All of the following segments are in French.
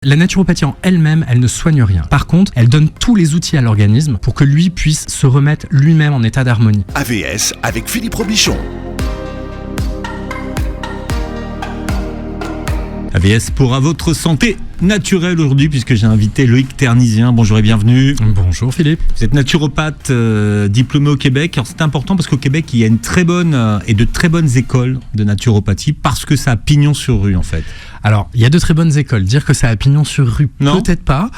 La naturopathie en elle-même, elle ne soigne rien. Par contre, elle donne tous les outils à l'organisme pour que lui puisse se remettre lui-même en état d'harmonie. AVS avec Philippe Robichon. AVS pour à votre santé naturelle aujourd'hui, puisque j'ai invité Loïc Ternisien. Bonjour et bienvenue. Bonjour Philippe. Vous êtes naturopathe diplômé au Québec. Alors c'est important parce qu'au Québec, il y a une très bonne et de très bonnes écoles de naturopathie parce que ça a pignon sur rue en fait. Alors, il y a de très bonnes écoles. Dire que ça a pignon sur rue, non. Peut-être pas.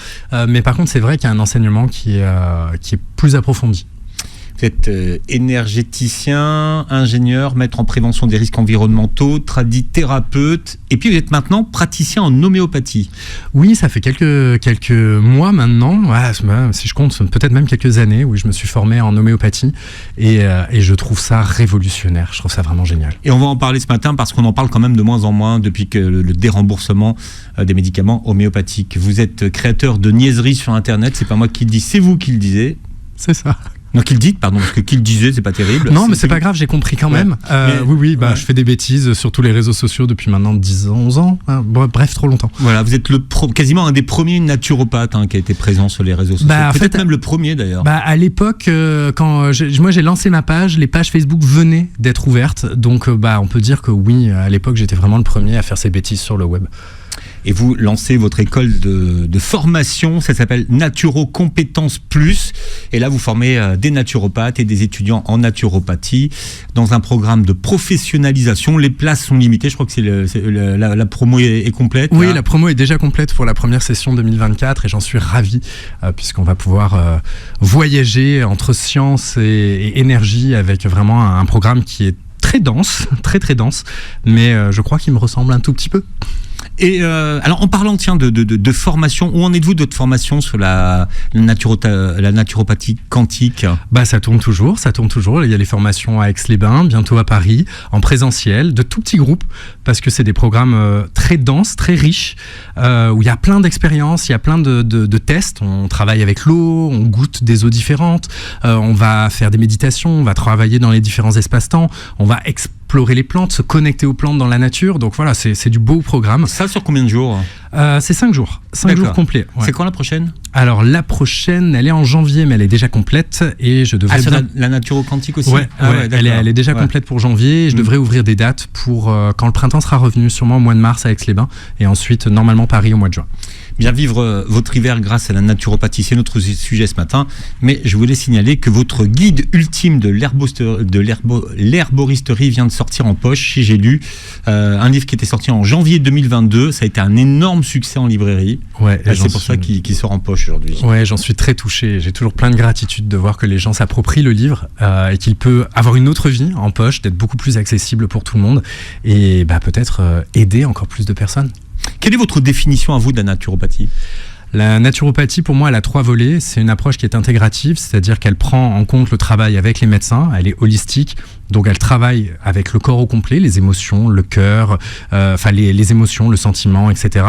Mais par contre, c'est vrai qu'il y a un enseignement qui est plus approfondi. Vous êtes énergéticien, ingénieur, maître en prévention des risques environnementaux, thérapeute, et puis vous êtes maintenant praticien en homéopathie. Oui, ça fait quelques mois maintenant, si je compte, peut-être même quelques années, où je me suis formé en homéopathie, et je trouve ça révolutionnaire, je trouve ça vraiment génial. Et on va en parler ce matin parce qu'on en parle quand même de moins en moins depuis que le déremboursement des médicaments homéopathiques. Vous êtes créateur de niaiseries sur Internet, c'est pas moi qui le dis, c'est vous qui le disiez. C'est ça. Non, qu'il dites, pardon, parce que qu'il disait, c'est pas terrible. Non, mais c'est pas grave, j'ai compris quand même. Oui, je fais des bêtises sur tous les réseaux sociaux depuis maintenant 10 ans, 11 ans. Bref, trop longtemps. Voilà, vous êtes quasiment un des premiers naturopathes qui a été présent sur les réseaux sociaux. Peut-être même le premier d'ailleurs. À l'époque, quand moi j'ai lancé ma page, les pages Facebook venaient d'être ouvertes. Donc, on peut dire que oui, à l'époque, j'étais vraiment le premier à faire ces bêtises sur le web. Et vous lancez votre école de formation, ça s'appelle Naturo Compétences Plus. Et là, vous formez des naturopathes et des étudiants en naturopathie dans un programme de professionnalisation. Les places sont limitées, je crois que la promo est complète. Oui, la promo est déjà complète pour la première session 2024 et j'en suis ravi puisqu'on va pouvoir voyager entre science et énergie avec vraiment un programme qui est très dense, très dense, mais je crois qu'il me ressemble un tout petit peu. Et alors en parlant de formation, où en êtes-vous de votre formation sur la naturopathie quantique ? Ça tourne toujours. Il y a les formations à Aix-les-Bains, bientôt à Paris, en présentiel, de tout petits groupes, parce que c'est des programmes très denses, très riches, où il y a plein d'expériences, il y a plein de tests. On travaille avec l'eau, on goûte des eaux différentes, on va faire des méditations, on va travailler dans les différents espaces-temps, on va explorer les plantes, se connecter aux plantes dans la nature. Donc voilà, c'est du beau programme. Ça sur combien de jours ? C'est 5 jours. 5 jours complets. Ouais. C'est quand la prochaine ? Alors la prochaine, elle est en janvier, mais elle est déjà complète et je devrais... la naturo quantique aussi ? Ouais, elle est déjà complète pour janvier et je devrais ouvrir des dates pour quand le printemps sera revenu, sûrement au mois de mars à Aix-les-Bains et ensuite normalement Paris au mois de juin. Bien vivre votre hiver grâce à la naturopathie, c'est notre sujet ce matin, mais je voulais signaler que votre guide ultime de l'herboristerie vient de sortir en poche chez J'ai lu, un livre qui était sorti en janvier 2022, ça a été un énorme succès en librairie, c'est pour ça qu'il sort en poche aujourd'hui. Ouais, j'en suis très touché, j'ai toujours plein de gratitude de voir que les gens s'approprient le livre et qu'il peut avoir une autre vie en poche, d'être beaucoup plus accessible pour tout le monde et peut-être aider encore plus de personnes. Quelle est votre définition à vous de la naturopathie ? La naturopathie, pour moi, elle a 3 volets. C'est une approche qui est intégrative, c'est-à-dire qu'elle prend en compte le travail avec les médecins, elle est holistique, donc elle travaille avec le corps au complet, les émotions, le cœur, les émotions, le sentiment, etc.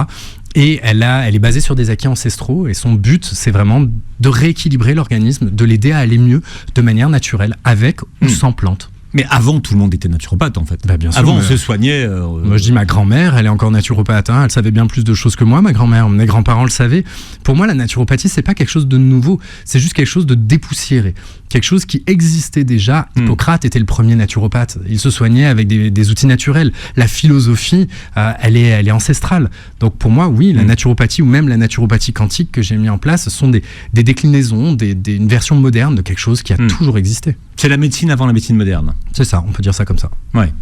Et elle est basée sur des acquis ancestraux et son but, c'est vraiment de rééquilibrer l'organisme, de l'aider à aller mieux de manière naturelle, avec ou sans plantes. Mais avant, tout le monde était naturopathe, en fait. Bien sûr, avant, on se soignait... Moi, je dis ma grand-mère, elle est encore naturopathe. Elle savait bien plus de choses que moi, ma grand-mère. Mes grands-parents le savaient. Pour moi, la naturopathie, c'est pas quelque chose de nouveau. C'est juste quelque chose de dépoussiéré. Quelque chose qui existait déjà. Hippocrate était le premier naturopathe. Il se soignait avec des outils naturels. La philosophie, elle est ancestrale. Donc, pour moi, oui, la naturopathie ou même la naturopathie quantique que j'ai mis en place, ce sont des déclinaisons, une version moderne de quelque chose qui a toujours existé. C'est la médecine avant la médecine moderne. C'est ça, on peut dire ça comme ça. Ouais.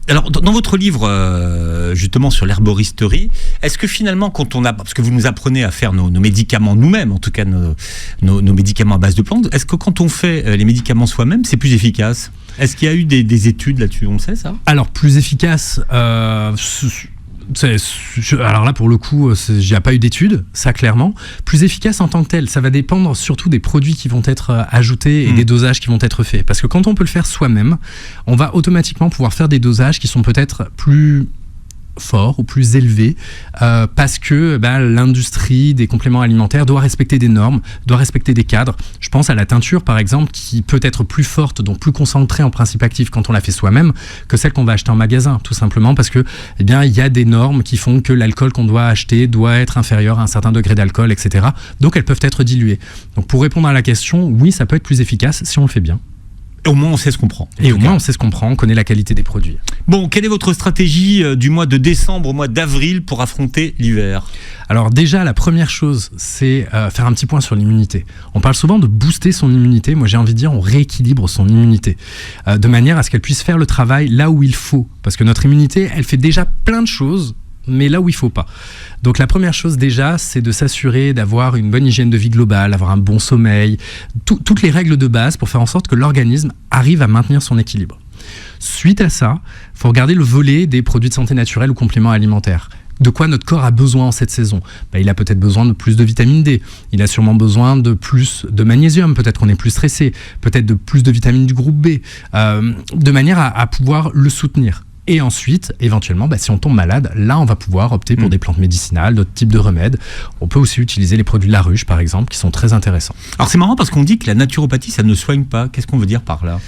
Alors, dans votre livre, justement, sur l'herboristerie, est-ce que finalement, parce que vous nous apprenez à faire nos médicaments nous-mêmes, en tout cas nos médicaments à base de plantes, est-ce que quand on fait les médicaments soi-même, c'est plus efficace ? Est-ce qu'il y a eu des études là-dessus ? On sait ça ? Alors, plus efficace... alors là pour le coup il n'y a pas eu d'études, ça clairement. Plus efficace en tant que tel, ça va dépendre surtout des produits qui vont être ajoutés et des dosages qui vont être faits, parce que quand on peut le faire soi-même, on va automatiquement pouvoir faire des dosages qui sont peut-être plus fort ou plus élevé parce que l'industrie des compléments alimentaires doit respecter des normes, doit respecter des cadres. Je pense à la teinture par exemple qui peut être plus forte, donc plus concentrée en principe actif quand on la fait soi-même que celle qu'on va acheter en magasin, tout simplement parce que il y a des normes qui font que l'alcool qu'on doit acheter doit être inférieur à un certain degré d'alcool, etc. Donc elles peuvent être diluées. Donc pour répondre à la question, oui, ça peut être plus efficace si on le fait bien. Au moins, on sait ce qu'on prend. Et au moins, on sait ce qu'on prend, on connaît la qualité des produits. Bon, quelle est votre stratégie du mois de décembre au mois d'avril pour affronter l'hiver ? Alors déjà, la première chose, c'est faire un petit point sur l'immunité. On parle souvent de booster son immunité. Moi, j'ai envie de dire, on rééquilibre son immunité de manière à ce qu'elle puisse faire le travail là où il faut. Parce que notre immunité, elle fait déjà plein de choses, mais là où il ne faut pas. Donc la première chose déjà, c'est de s'assurer d'avoir une bonne hygiène de vie globale, avoir un bon sommeil, toutes les règles de base pour faire en sorte que l'organisme arrive à maintenir son équilibre. Suite à ça, il faut regarder le volet des produits de santé naturelle ou compléments alimentaires. De quoi notre corps a besoin en cette saison ? Il a peut-être besoin de plus de vitamine D, il a sûrement besoin de plus de magnésium, peut-être qu'on est plus stressé, peut-être de plus de vitamines du groupe B, de manière à pouvoir le soutenir. Et ensuite, éventuellement, si on tombe malade, là, on va pouvoir opter pour des plantes médicinales, d'autres types de remèdes. On peut aussi utiliser les produits de la ruche, par exemple, qui sont très intéressants. Alors, c'est marrant parce qu'on dit que la naturopathie, ça ne soigne pas. Qu'est-ce qu'on veut dire par là ?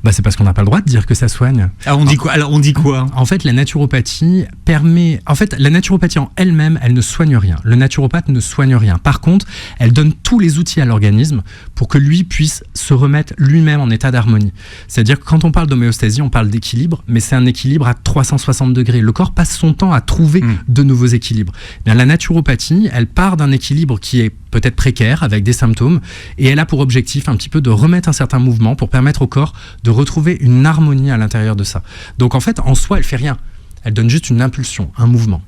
C'est parce qu'on n'a pas le droit de dire que ça soigne. Alors, on dit quoi ? En fait, la naturopathie la naturopathie en elle-même, elle ne soigne rien. Le naturopathe ne soigne rien. Par contre, elle donne tous les outils à l'organisme pour que lui puisse se remettre lui-même en état d'harmonie. C'est-à-dire que quand on parle d'homéostasie, on parle d'équilibre, mais c'est un équilibre à 360 degrés. Le corps passe son temps à trouver de nouveaux équilibres. La naturopathie, elle part d'un équilibre qui est peut-être précaire, avec des symptômes, et elle a pour objectif un petit peu de remettre un certain mouvement pour permettre au corps de retrouver une harmonie à l'intérieur de ça. Donc en fait, en soi, elle fait rien. Elle donne juste une impulsion, un mouvement.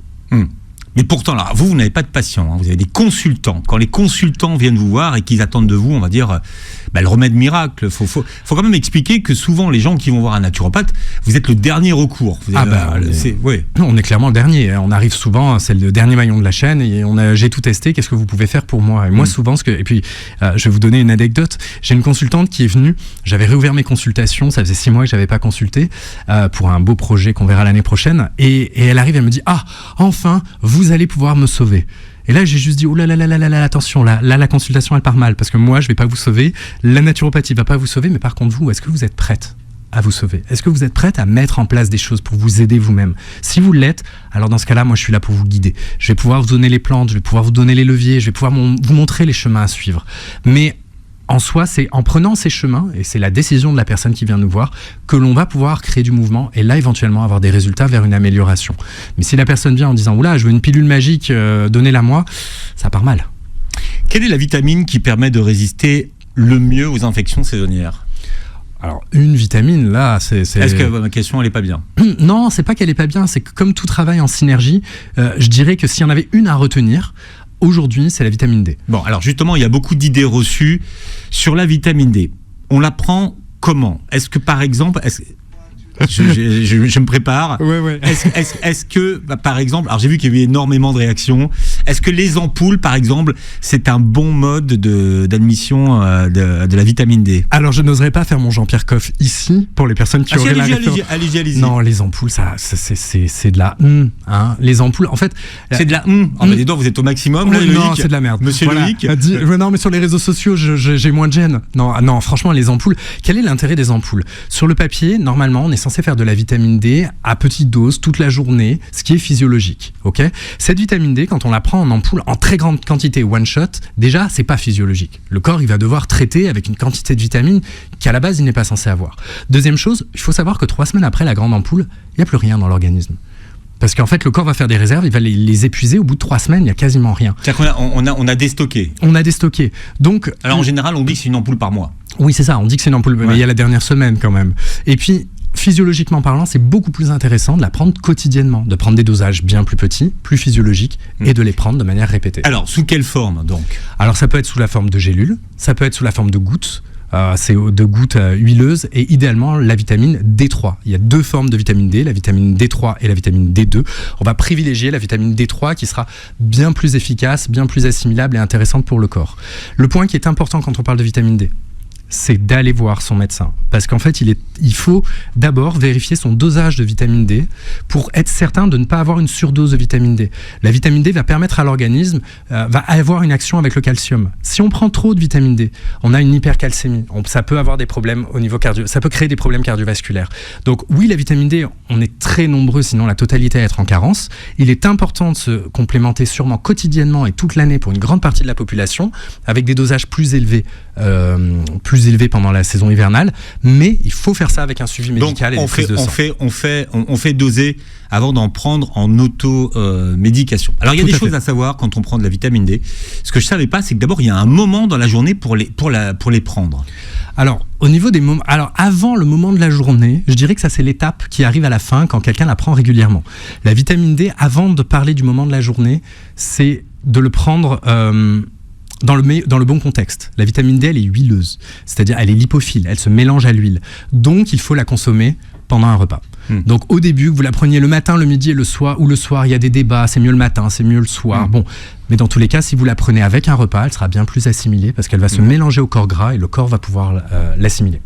Mais pourtant, là, vous n'avez pas de patients, vous avez des consultants. Quand les consultants viennent vous voir et qu'ils attendent de vous, on va dire, le remède miracle. Faut quand même expliquer que souvent, les gens qui vont voir un naturopathe, vous êtes le dernier recours. On est clairement le dernier. On arrive souvent, c'est le dernier maillon de la chaîne et j'ai tout testé. Qu'est-ce que vous pouvez faire pour moi ? Et moi, souvent, je vais vous donner une anecdote. J'ai une consultante qui est venue. J'avais réouvert mes consultations. Ça faisait 6 mois que je n'avais pas consulté pour un beau projet qu'on verra l'année prochaine. Et elle arrive, elle me dit, enfin, vous allez pouvoir me sauver. Et là, j'ai juste dit, oh là là là là là, attention, là, la consultation, elle part mal, parce que moi, je vais pas vous sauver, la naturopathie va pas vous sauver, mais par contre, vous, est-ce que vous êtes prête à vous sauver ? Est-ce que vous êtes prête à mettre en place des choses pour vous aider vous-même ? Si vous l'êtes, alors dans ce cas-là, moi, je suis là pour vous guider. Je vais pouvoir vous donner les plantes, je vais pouvoir vous donner les leviers, je vais pouvoir vous montrer les chemins à suivre. Mais en soi, c'est en prenant ces chemins, et c'est la décision de la personne qui vient nous voir, que l'on va pouvoir créer du mouvement et là, éventuellement, avoir des résultats vers une amélioration. Mais si la personne vient en disant « Oula, je veux une pilule magique, donnez-la moi », ça part mal. Quelle est la vitamine qui permet de résister le mieux aux infections saisonnières ? Alors, une vitamine, là, c'est... Est-ce que ma question, elle est pas bien ? Non, c'est pas qu'elle est pas bien, c'est que comme tout travail en synergie, je dirais que s'il y en avait une à retenir, aujourd'hui, c'est la vitamine D. Bon, alors justement, il y a beaucoup d'idées reçues sur la vitamine D. On la prend comment ? Est-ce que, par exemple... Je me prépare. Ouais. Est-ce que, par exemple, alors j'ai vu qu'il y a eu énormément de réactions. Est-ce que les ampoules, par exemple, c'est un bon mode d'admission de la vitamine D ? Alors, je n'oserais pas faire mon Jean-Pierre Coff ici pour les personnes qui auraient la référence. Allez-y. Non, les ampoules, ça, c'est de la hein. Les ampoules, en fait. C'est de la dis donc, vous êtes au maximum. Là, non, Loïc, c'est de la merde. Monsieur Loïc. Non, mais sur les réseaux sociaux, j'ai moins de gêne. Non, franchement, les ampoules. Quel est l'intérêt des ampoules ? Sur le papier, normalement, on est censé faire de la vitamine D à petite dose toute la journée, ce qui est physiologique. Ok ? Cette vitamine D, quand on la prend en ampoule en très grande quantité one shot, déjà c'est pas physiologique. Le corps il va devoir traiter avec une quantité de vitamine qu'à la base il n'est pas censé avoir. Deuxième chose, il faut savoir que 3 semaines après la grande ampoule, il n'y a plus rien dans l'organisme. Parce qu'en fait, le corps va faire des réserves, il va les épuiser. Au bout de 3 semaines, il n'y a quasiment rien. C'est-à-dire qu'on a déstocké. On a déstocké. Donc, alors en général, on dit que c'est une ampoule par mois. Oui, c'est ça. On dit que c'est une ampoule, mais il y a la dernière semaine quand même. Et puis, physiologiquement parlant, c'est beaucoup plus intéressant de la prendre quotidiennement, de prendre des dosages bien plus petits, plus physiologiques, et de les prendre de manière répétée. Alors, sous quelle forme donc ? Alors, ça peut être sous la forme de gélules, ça peut être sous la forme de gouttes. C'est de gouttes huileuses et idéalement la vitamine D3. Il y a 2 formes de vitamine D, la vitamine D3 et la vitamine D2. On va privilégier la vitamine D3 qui sera bien plus efficace, bien plus assimilable et intéressante pour le corps. Le point qui est important quand on parle de vitamine D, c'est d'aller voir son médecin. Parce qu'en fait, il faut d'abord vérifier son dosage de vitamine D pour être certain de ne pas avoir une surdose de vitamine D. La vitamine D va permettre à l'organisme, va avoir une action avec le calcium. Si on prend trop de vitamine D, on a une hypercalcémie. Ça peut avoir des problèmes au niveau ça peut créer des problèmes cardiovasculaires. Donc oui, la vitamine D, on est très nombreux, sinon la totalité à être en carence. Il est important de se complémenter sûrement quotidiennement et toute l'année pour une grande partie de la population, avec des dosages plus élevés pendant la saison hivernale, mais il faut faire ça avec un suivi médical. Donc, et des prises de sang. On fait doser avant d'en prendre en auto-médication. Alors, il y a des choses à savoir quand on prend de la vitamine D. Ce que je ne savais pas, c'est que d'abord, il y a un moment dans la journée pour les prendre. Alors, au niveau des moments, avant le moment de la journée, je dirais que ça, c'est l'étape qui arrive à la fin quand quelqu'un la prend régulièrement. La vitamine D, avant de parler du moment de la journée, c'est de le prendre dans le bon contexte. La vitamine D, elle est huileuse, c'est-à-dire elle est lipophile, elle se mélange à l'huile. Donc, il faut la consommer pendant un repas. Donc, au début, que vous la preniez le matin, le midi et le soir, ou le soir, il y a des débats, c'est mieux le matin, c'est mieux le soir. Bon, mais dans tous les cas, si vous la prenez avec un repas, elle sera bien plus assimilée parce qu'elle va se mélanger au corps gras et le corps va pouvoir l'assimiler.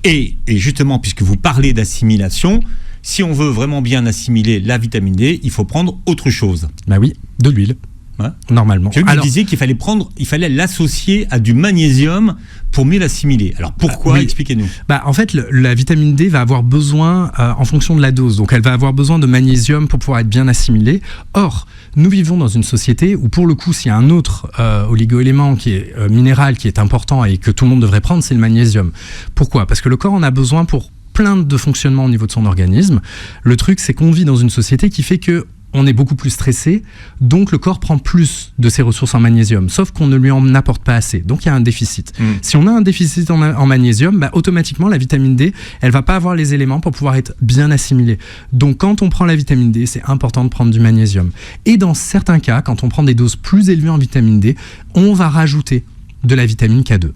Et justement, puisque vous parlez d'assimilation, si on veut vraiment bien assimiler la vitamine D, il faut prendre autre chose. Bah oui, de l'huile. Ouais. Normalement. Je me disais qu'il fallait l'associer à du magnésium pour mieux l'assimiler. Alors pourquoi ? Expliquez-nous. En fait, la vitamine D va avoir besoin, en fonction de la dose, donc elle va avoir besoin de magnésium pour pouvoir être bien assimilée. Or, nous vivons dans une société où pour le coup, s'il y a un autre oligo-élément qui est minéral, qui est important et que tout le monde devrait prendre, c'est le magnésium. Pourquoi ? Parce que le corps en a besoin pour plein de fonctionnements au niveau de son organisme. Le truc, c'est qu'on vit dans une société qui fait que on est beaucoup plus stressé, donc le corps prend plus de ses ressources en magnésium, sauf qu'on ne lui en apporte pas assez. Donc il y a un déficit. Si on a un déficit en magnésium, automatiquement la vitamine D, elle va pas avoir les éléments pour pouvoir être bien assimilée. Donc quand on prend la vitamine D, c'est important de prendre du magnésium. Et dans certains cas, quand on prend des doses plus élevées en vitamine D, on va rajouter de la vitamine K2,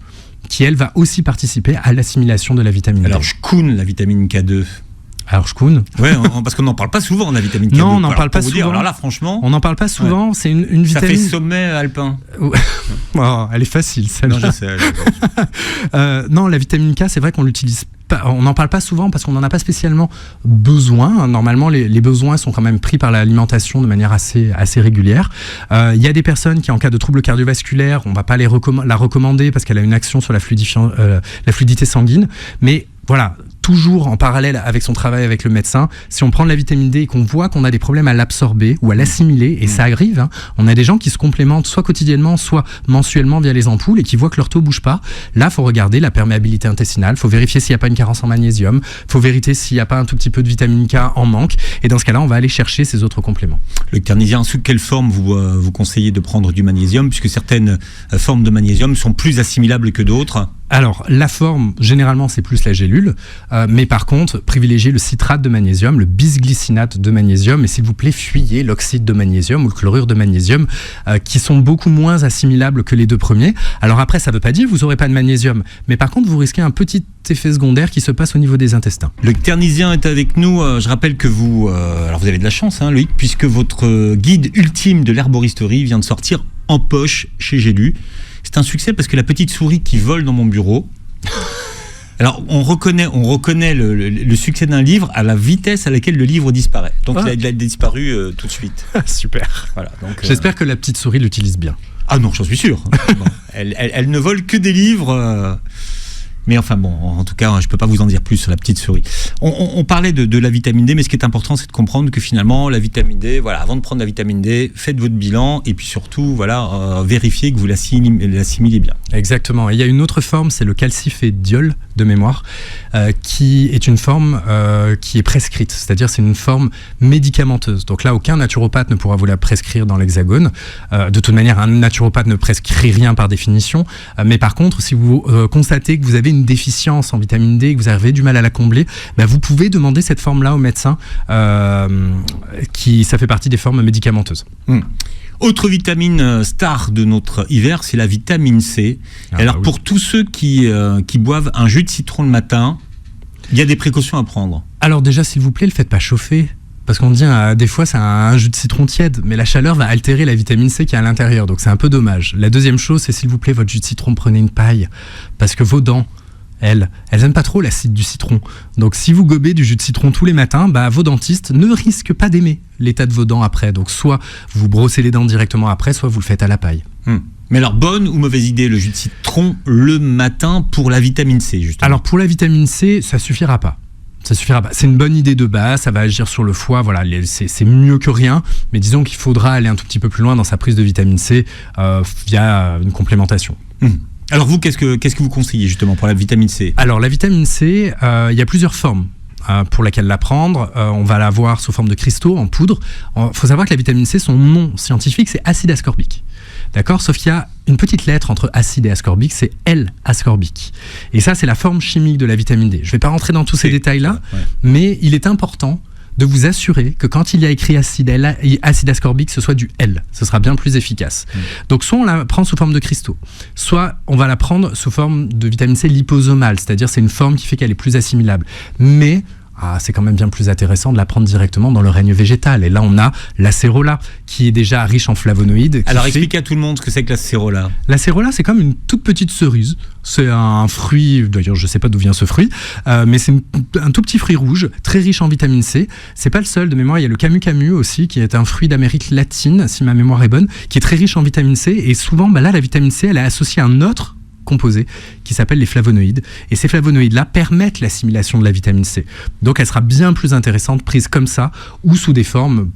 qui elle va aussi participer à l'assimilation de la vitamine D. Alors je coune la vitamine K2. Alors, Shkoun. Ouais, parce qu'on n'en parle pas souvent, la vitamine K2. Non, on n'en parle pas souvent. Dire, alors là, franchement. On n'en parle pas souvent. Ouais. C'est une vitamine. Ça fait sommet alpin. Oh, elle est facile, celle-là. Non, je sais. Non, la vitamine K, c'est vrai qu'on l'utilise pas. On n'en parle pas souvent parce qu'on n'en a pas spécialement besoin. Normalement, les besoins sont quand même pris par l'alimentation de manière assez régulière. Il y a des personnes qui, en cas de troubles cardiovasculaires, on ne va pas la recommander parce qu'elle a une action sur la fluidité sanguine. Mais voilà, toujours en parallèle avec son travail avec le médecin, si on prend de la vitamine D et qu'on voit qu'on a des problèmes à l'absorber ou à l'assimiler, et ça arrive, hein, on a des gens qui se complémentent soit quotidiennement, soit mensuellement via les ampoules et qui voient que leur taux bouge pas. Là, il faut regarder la perméabilité intestinale, il faut vérifier s'il n'y a pas une carence en magnésium, il faut vérifier s'il n'y a pas un tout petit peu de vitamine K en manque, et dans ce cas-là, on va aller chercher ces autres compléments. Le carnésien, sous quelle forme vous conseillez de prendre du magnésium, puisque certaines formes de magnésium sont plus assimilables que d'autres? Alors, la forme, généralement, c'est plus la gélule, mais par contre, privilégiez le citrate de magnésium, le bisglycinate de magnésium, et s'il vous plaît, fuyez l'oxyde de magnésium ou le chlorure de magnésium, qui sont beaucoup moins assimilables que les deux premiers. Alors après, ça ne veut pas dire que vous n'aurez pas de magnésium, mais par contre, vous risquez un petit effet secondaire qui se passe au niveau des intestins. Le carnésien est avec nous. Je rappelle que vous avez de la chance, hein, Loïc, puisque votre guide ultime de l'herboristerie vient de sortir en poche chez J'ai lu. C'est un succès parce que la petite souris qui vole dans mon bureau. Alors, on reconnaît le succès d'un livre à la vitesse à laquelle le livre disparaît. Donc, il a disparu tout de suite. Super. Voilà, donc, j'espère que la petite souris l'utilise bien. Ah non, j'en suis sûr. Bon, elle ne vole que des livres. Mais enfin bon, en tout cas, je ne peux pas vous en dire plus sur la petite souris. On parlait de la vitamine D, mais ce qui est important, c'est de comprendre que finalement, la vitamine D, voilà, avant de prendre la vitamine D, faites votre bilan et puis surtout, voilà, vérifiez que vous l'assimilez bien. Exactement. Et il y a une autre forme, c'est le calcifédiol de mémoire, qui est une forme qui est prescrite, c'est-à-dire c'est une forme médicamenteuse. Donc là, aucun naturopathe ne pourra vous la prescrire dans l'Hexagone. De toute manière, un naturopathe ne prescrit rien par définition. Mais par contre, si vous constatez que vous avez une déficience en vitamine D et que vous avez du mal à la combler, vous pouvez demander cette forme-là au médecin, ça fait partie des formes médicamenteuses. Autre vitamine star de notre hiver, c'est la vitamine C. Alors, pour tous ceux qui boivent un jus de citron le matin, il y a des précautions à prendre. Alors déjà, s'il vous plaît, ne le faites pas chauffer. Parce qu'on dit, des fois, c'est un jus de citron tiède, mais la chaleur va altérer la vitamine C qui est à l'intérieur, donc c'est un peu dommage. La deuxième chose, c'est s'il vous plaît, votre jus de citron, prenez une paille, parce que vos dents elles aiment pas trop l'acide du citron. Donc si vous gobez du jus de citron tous les matins, vos dentistes ne risquent pas d'aimer l'état de vos dents après. Donc soit vous brossez les dents directement après, soit vous le faites à la paille. Mais alors, bonne ou mauvaise idée, le jus de citron le matin pour la vitamine C, justement? Alors pour la vitamine C, ça suffira pas. C'est une bonne idée de base, ça va agir sur le foie, voilà, c'est mieux que rien, mais disons qu'il faudra aller un tout petit peu plus loin dans sa prise de vitamine C via une complémentation. Alors vous, qu'est-ce que vous conseillez justement pour la vitamine C? Alors la vitamine C, il y a plusieurs formes pour laquelle la prendre. On va l'avoir sous forme de cristaux, en poudre. Il faut savoir que la vitamine C, son nom scientifique, c'est acide ascorbique. D'accord? Sauf qu'il y a une petite lettre entre acide et ascorbique, c'est L-ascorbique. Et ça, c'est la forme chimique de la vitamine D. Je ne vais pas rentrer dans tous ces détails-là, mais il est important de vous assurer que quand il y a écrit acide ascorbique, ce soit du L. Ce sera bien plus efficace. Donc soit on la prend sous forme de cristaux, soit on va la prendre sous forme de vitamine C liposomale, c'est-à-dire c'est une forme qui fait qu'elle est plus assimilable. Mais c'est quand même bien plus intéressant de la prendre directement dans le règne végétal. Et là, on a l'acérola, qui est déjà riche en flavonoïdes. Alors, expliquez à tout le monde ce que c'est que l'acérola. L'acérola, c'est comme une toute petite cerise. C'est un fruit, d'ailleurs, je ne sais pas d'où vient ce fruit, mais c'est un tout petit fruit rouge, très riche en vitamine C. C'est pas le seul, de mémoire, il y a le camu aussi, qui est un fruit d'Amérique latine, si ma mémoire est bonne, qui est très riche en vitamine C. Et souvent, là, la vitamine C, elle est associée à un autre composés qui s'appellent les flavonoïdes. Et ces flavonoïdes-là permettent l'assimilation de la vitamine C. Donc elle sera bien plus intéressante prise comme ça ou sous des formes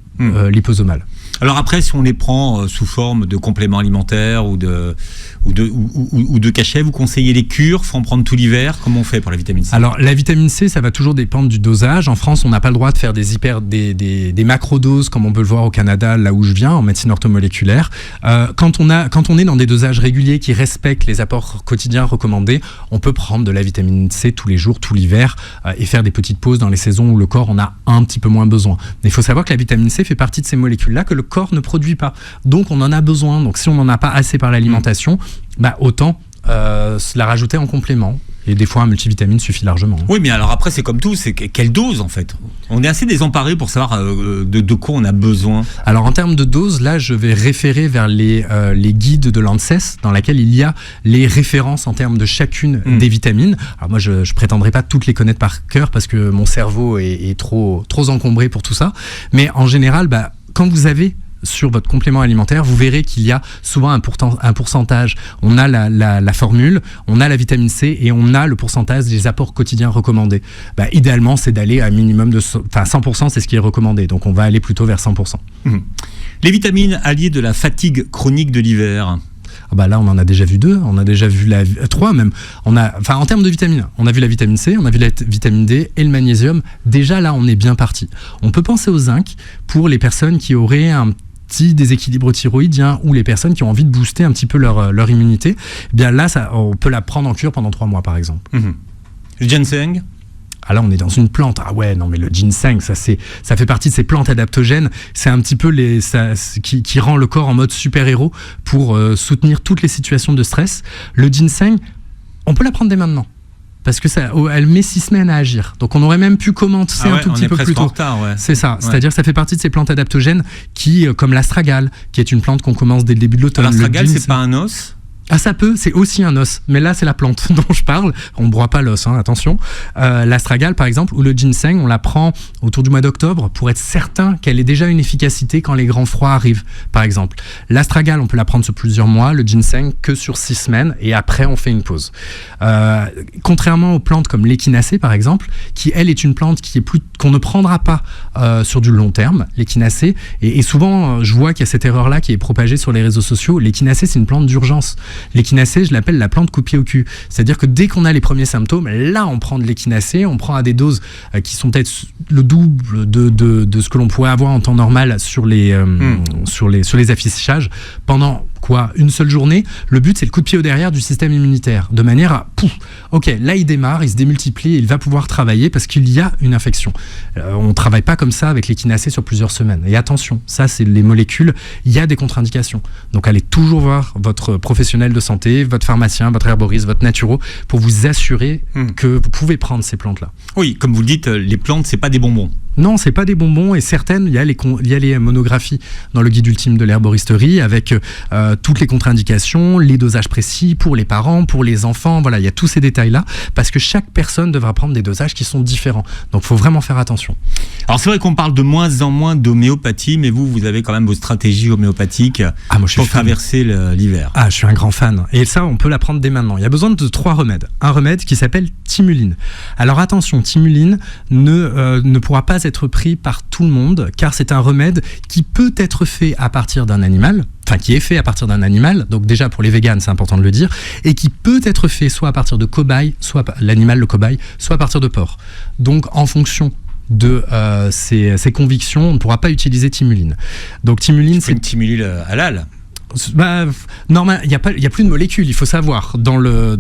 liposomales. Alors après, si on les prend sous forme de compléments alimentaires ou de cachets, vous conseillez les cures? Faut en prendre tout l'hiver? Comment on fait pour la vitamine C? Alors la vitamine C, ça va toujours dépendre du dosage. En France, on n'a pas le droit de faire des macrodoses comme on peut le voir au Canada, là où je viens, en médecine orthomoléculaire. Quand on est dans des dosages réguliers qui respectent les apports quotidiens recommandés, on peut prendre de la vitamine C tous les jours, tout l'hiver, et faire des petites pauses dans les saisons où le corps en a un petit peu moins besoin. Mais il faut savoir que la vitamine C fait partie de ces molécules-là que le corps ne produit pas. Donc on en a besoin. Donc si on n'en a pas assez par l'alimentation, autant la rajouter en complément. Et des fois, un multivitamine suffit largement. Oui, mais alors après, c'est comme tout, c'est quelle dose en fait? On est assez désemparé pour savoir de quoi on a besoin. Alors en termes de dose, là, je vais référer vers les guides de l'ANSES, dans laquelle il y a les références en termes de chacune des vitamines. Alors moi, je prétendrai pas toutes les connaître par cœur parce que mon cerveau est trop encombré pour tout ça. Mais en général, quand vous avez sur votre complément alimentaire, vous verrez qu'il y a souvent un pourcentage. On a la formule, on a la vitamine C et on a le pourcentage des apports quotidiens recommandés. Idéalement, c'est d'aller à un minimum de 100%, c'est ce qui est recommandé. Donc on va aller plutôt vers 100%. Les vitamines alliées de la fatigue chronique de l'hiver. Là, on en a déjà vu 2, on a déjà vu 3 même. En termes de vitamines, on a vu la vitamine C, on a vu la vitamine D et le magnésium. Déjà là, on est bien parti. On peut penser au zinc pour les personnes qui auraient un petit déséquilibre thyroïdien ou les personnes qui ont envie de booster un petit peu leur immunité. Là, on peut la prendre en cure pendant 3 mois, par exemple. Le ginseng? Là, on est dans une plante. Mais le ginseng, ça fait partie de ces plantes adaptogènes. C'est un petit peu qui rend le corps en mode super-héros pour soutenir toutes les situations de stress. Le ginseng, on peut la prendre dès maintenant. Parce que elle met 6 semaines à agir. Donc on aurait même pu commencer un tout petit peu plus tôt. Retard, c'est ça. C'est-à-dire que ça fait partie de ces plantes adaptogènes qui, comme l'astragale, qui est une plante qu'on commence dès le début de l'automne. L'astragale, c'est pas un os? Ça peut, c'est aussi un os, mais là c'est la plante dont je parle, on ne broie pas l'os, attention. L'astragale par exemple, ou le ginseng, on la prend autour du mois d'octobre pour être certain qu'elle ait déjà une efficacité quand les grands froids arrivent, par exemple. L'astragale, on peut la prendre sur plusieurs mois, le ginseng que sur 6 semaines, et après on fait une pause. Contrairement aux plantes comme l'échinacée par exemple, qui elle est une plante qu'on ne prendra pas sur du long terme, l'échinacée, et souvent je vois qu'il y a cette erreur-là qui est propagée sur les réseaux sociaux. L'échinacée, c'est une plante d'urgence. L'échinacée, je l'appelle la plante coup de pied au cul. C'est-à-dire que dès qu'on a les premiers symptômes, là, on prend de l'échinacée, on prend à des doses qui sont peut-être le double de ce que l'on pourrait avoir en temps normal sur les affichages pendant une seule journée. Le but, c'est le coup de pied au derrière du système immunitaire, de manière à là il démarre, il se démultiplie, il va pouvoir travailler parce qu'il y a une infection. On ne travaille pas comme ça avec l'échinacée sur plusieurs semaines. Et attention, ça c'est les molécules, il y a des contre-indications. Donc allez toujours voir votre professionnel de santé, votre pharmacien, votre herboriste, votre naturo, pour vous assurer que vous pouvez prendre ces plantes-là. Oui, comme vous le dites, les plantes, c'est pas des bonbons. Non, c'est pas des bonbons, et certaines, il y a les monographies dans le guide ultime de l'herboristerie avec toutes les contre-indications, les dosages précis pour les parents, pour les enfants. Voilà, il y a tous ces détails-là parce que chaque personne devra prendre des dosages qui sont différents. Donc, il faut vraiment faire attention. Alors, c'est vrai qu'on parle de moins en moins d'homéopathie, mais vous avez quand même vos stratégies homéopathiques pour traverser l'hiver. Ah, je suis un grand fan. Et ça, on peut l'apprendre dès maintenant. Il y a besoin de 3 remèdes. Un remède qui s'appelle Timuline. Alors attention, Timuline ne pourra pas être pris par tout le monde, car c'est un remède qui peut être fait à partir d'un animal, enfin qui est fait à partir d'un animal, donc déjà pour les véganes, c'est important de le dire, et qui peut être fait soit à partir de cobayes, soit l'animal, le cobaye, soit à partir de porc. Donc en fonction de ses convictions, on ne pourra pas utiliser Timuline. Donc Timuline, c'est une Timuline halal. Normal, il y a plus de molécules, il faut savoir dans le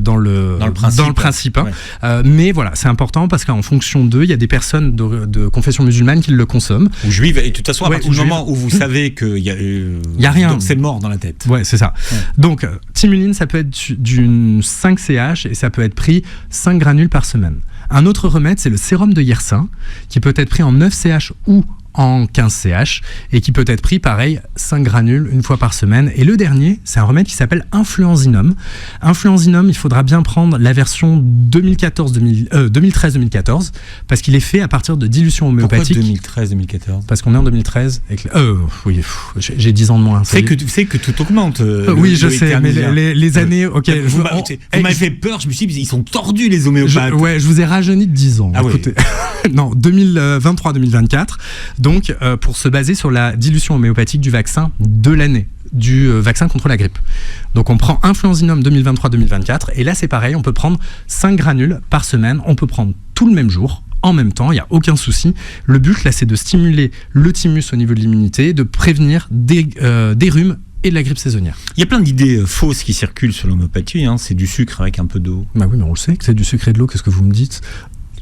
principe. Hein. Ouais. Mais voilà, c'est important parce qu'en fonction d'eux, il y a des personnes de confession musulmane qui le consomment. Ou juives. Et de toute façon, à partir du moment où vous savez qu'il y a rien, donc c'est mort dans la tête. Ouais, c'est ça. Ouais. Donc, Timuline, ça peut être d'une 5 CH et ça peut être pris 5 granules par semaine. Un autre remède, c'est le sérum de Yersin, qui peut être pris en 9 CH ou en 15 CH et qui peut être pris pareil 5 granules une fois par semaine. Et le dernier, c'est un remède qui s'appelle Influenzinum. Influenzinum, il faudra bien prendre la version 2013-2014 parce qu'il est fait à partir de dilution homéopathique. Pourquoi 2013-2014 ? Parce qu'on est en 2013 et oui, j'ai 10 ans de moins. C'est que tout augmente. Oui, je sais, mais les années... Okay, vous m'avez fait peur, je me suis dit, ils sont tordus les homéopathes. Je vous ai rajeuni de 10 ans. Écoutez. Oui. Non, 2023-2024. Donc, pour se baser sur la dilution homéopathique du vaccin de l'année, du vaccin contre la grippe. Donc, on prend Influenzinum 2023-2024, et là, c'est pareil, on peut prendre 5 granules par semaine, on peut prendre tout le même jour, en même temps, il n'y a aucun souci. Le but, là, c'est de stimuler le thymus au niveau de l'immunité, de prévenir des rhumes et de la grippe saisonnière. Il y a plein d'idées fausses qui circulent sur l'homéopathie, hein. C'est du sucre avec un peu d'eau. Bah oui, mais on le sait que c'est du sucre et de l'eau, qu'est-ce que vous me dites ?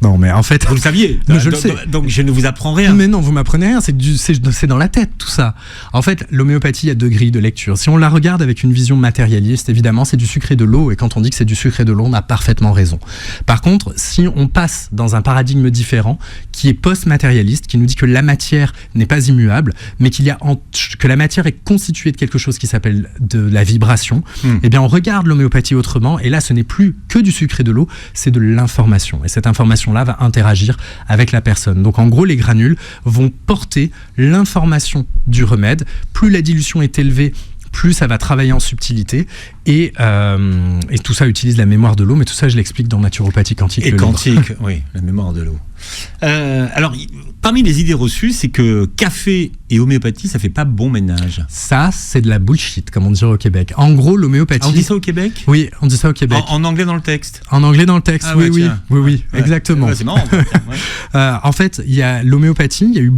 Non, mais en fait... Vous le saviez. Je le sais. Donc je ne vous apprends rien. Mais non, vous m'apprenez rien, c'est dans la tête tout ça. En fait, l'homéopathie, il y a 2 grilles de lecture. Si on la regarde avec une vision matérialiste, évidemment, c'est du sucre et de l'eau. Et quand on dit que c'est du sucre et de l'eau, on a parfaitement raison. Par contre, si on passe dans un paradigme différent, qui est post-matérialiste, qui nous dit que la matière n'est pas immuable, mais que la matière est constituée de quelque chose qui s'appelle de la vibration, eh bien, on regarde l'homéopathie autrement. Et là, ce n'est plus que du sucre et de l'eau, c'est de l'information. Et cette information là va interagir avec la personne. Donc en gros, les granules vont porter l'information du remède. Plus la dilution est élevée, plus ça va travailler en subtilité et tout ça utilise la mémoire de l'eau, mais tout ça je l'explique dans Naturopathie quantique. Et quantique, oui, la mémoire de l'eau. Alors, parmi les idées reçues, c'est que café et homéopathie, ça fait pas bon ménage. Ça, c'est de la bullshit, comme on dirait au Québec. En gros, l'homéopathie... On dit ça au Québec ? Oui, on dit ça au Québec. En anglais dans le texte ? En anglais dans le texte, oui, ouais. exactement. Ouais, c'est marrant. Ouais. En fait, il y a l'homéopathie, il y a eu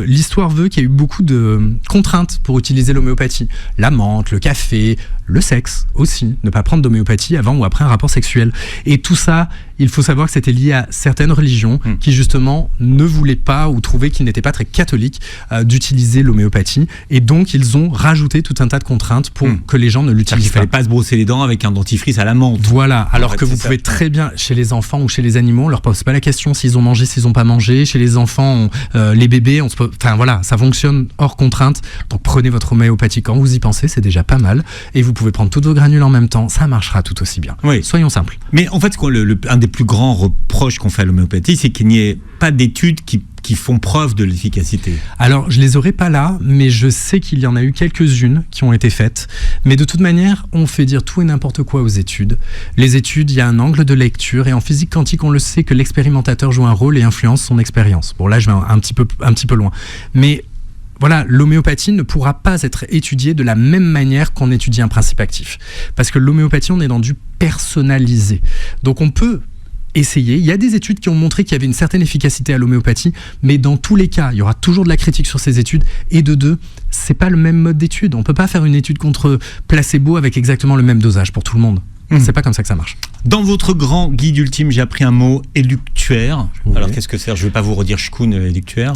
l'histoire veut qu'il y a eu beaucoup de contraintes pour utiliser l'homéopathie. La menthe, le café, le sexe aussi. Ne pas prendre d'homéopathie avant ou après un rapport sexuel. Et tout ça, il faut savoir que c'était lié à certaines religions qui justement ne voulaient pas ou trouvaient qu'ils n'étaient pas très catholiques d'utiliser l'homéopathie. Et donc, ils ont rajouté tout un tas de contraintes pour que les gens ne l'utilisent pas. Il ne fallait pas se brosser les dents avec un dentifrice à la menthe. Voilà, alors que vous pouvez très bien, chez les enfants ou chez les animaux, on ne leur pose pas la question s'ils ont mangé, s'ils n'ont pas mangé. Chez les enfants, les bébés, enfin voilà, ça fonctionne hors contrainte. Donc prenez votre homéopathie quand vous y pensez, c'est déjà pas mal. Et vous pouvez prendre toutes vos granules en même temps, ça marchera tout aussi bien. Oui. Soyons simples. Mais en fait, un des plus grands reproches qu'on fait à l'homéopathie, c'est qu'il n'y ait pas d'études qui font preuve de l'efficacité. Alors, je les aurais pas là, mais je sais qu'il y en a eu quelques-unes qui ont été faites. Mais de toute manière, on fait dire tout et n'importe quoi aux études. Les études, il y a un angle de lecture, et en physique quantique, on le sait que l'expérimentateur joue un rôle et influence son expérience. Bon, là, je vais un petit peu loin. Mais voilà, l'homéopathie ne pourra pas être étudiée de la même manière qu'on étudie un principe actif. Parce que l'homéopathie, on est dans du personnalisé. Donc, on peut essayer. Il y a des études qui ont montré qu'il y avait une certaine efficacité à l'homéopathie, mais dans tous les cas, il y aura toujours de la critique sur ces études. Et de deux, c'est pas le même mode d'étude. On peut pas faire une étude contre placebo avec exactement le même dosage pour tout le monde. C'est pas comme ça que ça marche. Dans votre grand guide ultime, j'ai appris un mot, éluctuaire. Oui. Alors qu'est-ce que c'est ? Je ne vais pas vous redire chkoun, éluctuaire.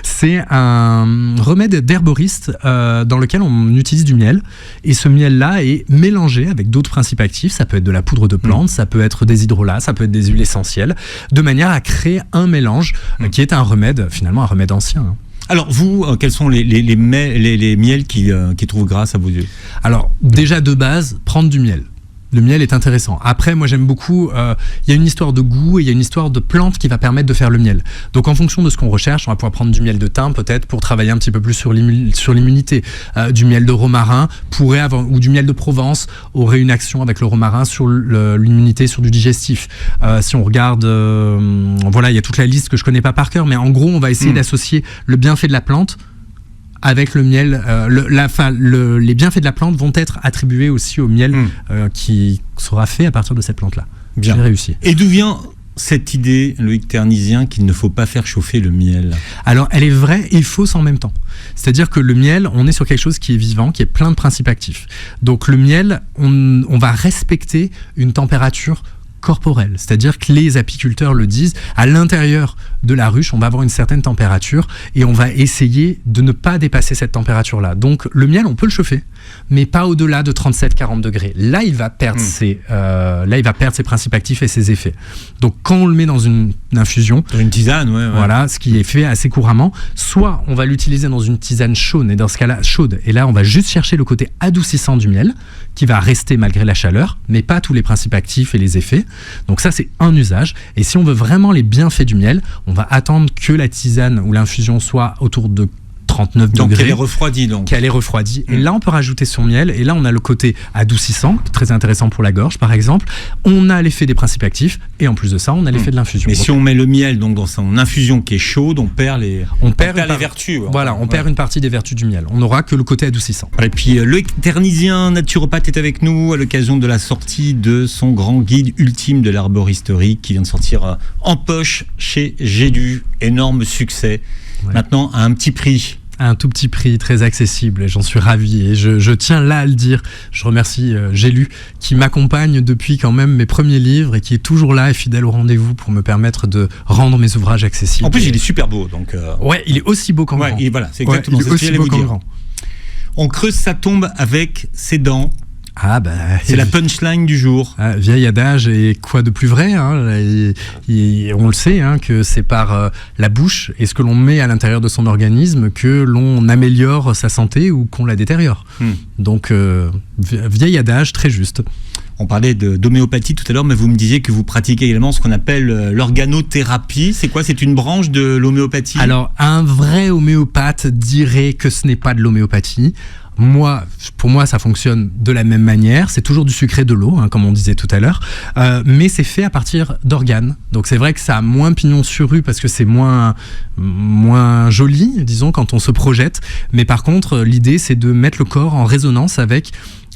C'est un remède d'herboriste dans lequel on utilise du miel. Et ce miel-là est mélangé avec d'autres principes actifs. Ça peut être de la poudre de plante, ça peut être des hydrolats, ça peut être des huiles essentielles, de manière à créer un mélange qui est un remède, finalement un remède ancien. Alors vous, quels sont les miels qui trouvent grâce à vos yeux? Alors déjà de base, prendre du miel. Le miel est intéressant. Après, moi j'aime beaucoup, il y a une histoire de goût et il y a une histoire de plante qui va permettre de faire le miel. Donc en fonction de ce qu'on recherche, on va pouvoir prendre du miel de thym peut-être pour travailler un petit peu plus sur l'immunité. Du miel de romarin pourrait avoir, ou du miel de Provence aurait une action avec le romarin sur l'immunité, sur du digestif. Si on regarde, voilà, il y a toute la liste que je connais pas par cœur, mais en gros on va essayer d'associer le bienfait de la plante avec le miel. Les bienfaits de la plante vont être attribués aussi au miel qui sera fait à partir de cette plante-là. Bien. J'ai réussi. Et d'où vient cette idée, Loïc Ternisien, qu'il ne faut pas faire chauffer le miel? Alors, elle est vraie et fausse en même temps. C'est-à-dire que le miel, on est sur quelque chose qui est vivant, qui est plein de principes actifs. Donc le miel, on va respecter une température corporelle, c'est-à-dire que les apiculteurs le disent, à l'intérieur de la ruche, on va avoir une certaine température et on va essayer de ne pas dépasser cette température-là. Donc le miel, on peut le chauffer, mais pas au-delà de 37-40 degrés. Là, il va perdre ses principes actifs et ses effets. Donc quand on le met dans une infusion, dans une tisane, voilà, ce qui est fait assez couramment, soit on va l'utiliser dans une tisane chaude, et dans ce cas-là, chaude, et là on va juste chercher le côté adoucissant du miel, qui va rester malgré la chaleur, mais pas tous les principes actifs et les effets. Donc ça, c'est un usage. Et si on veut vraiment les bienfaits du miel, on va attendre que la tisane ou l'infusion soit autour de 39 degrés. Donc elle est refroidie. Qu'elle est refroidie. Et là, on peut rajouter son miel. Et là, on a le côté adoucissant, très intéressant pour la gorge, par exemple. On a l'effet des principes actifs. Et en plus de ça, on a l'effet de l'infusion. Mais si on met le miel donc, dans son infusion qui est chaude, on perd les vertus. Voilà, on perd une partie des vertus du miel. On n'aura que le côté adoucissant. Et puis, Loïc Ternisien, naturopathe, est avec nous à l'occasion de la sortie de son grand guide ultime de l'arboristerie qui vient de sortir en poche chez Gédu. Énorme succès. Ouais. Maintenant, à un petit prix. À un tout petit prix, très accessible, et j'en suis ravi. Et je tiens là à le dire. Je remercie Gélu qui m'accompagne depuis quand même mes premiers livres et qui est toujours là et fidèle au rendez-vous pour me permettre de rendre mes ouvrages accessibles. En plus, il est super beau. Donc ouais, il est aussi beau qu'en grand. Et voilà, c'est exactement il est aussi beau qu'en grand. On creuse sa tombe avec ses dents. Ah bah, c'est la punchline du jour. Vieil adage, et quoi de plus vrai, hein, on le sait, hein, que c'est par la bouche et ce que l'on met à l'intérieur de son organisme que l'on améliore sa santé ou qu'on la détériore. Donc vieil adage, très juste. On parlait d'homéopathie tout à l'heure, mais vous me disiez que vous pratiquez également ce qu'on appelle l'organothérapie. C'est quoi? C'est une branche de l'homéopathie? Alors, un vrai homéopathe dirait que ce n'est pas de l'homéopathie. Pour moi, ça fonctionne de la même manière. C'est toujours du sucre et de l'eau, hein, comme on disait tout à l'heure. Mais c'est fait à partir d'organes. Donc c'est vrai que ça a moins pignon sur rue parce que c'est moins joli, disons, quand on se projette. Mais par contre, l'idée, c'est de mettre le corps en résonance avec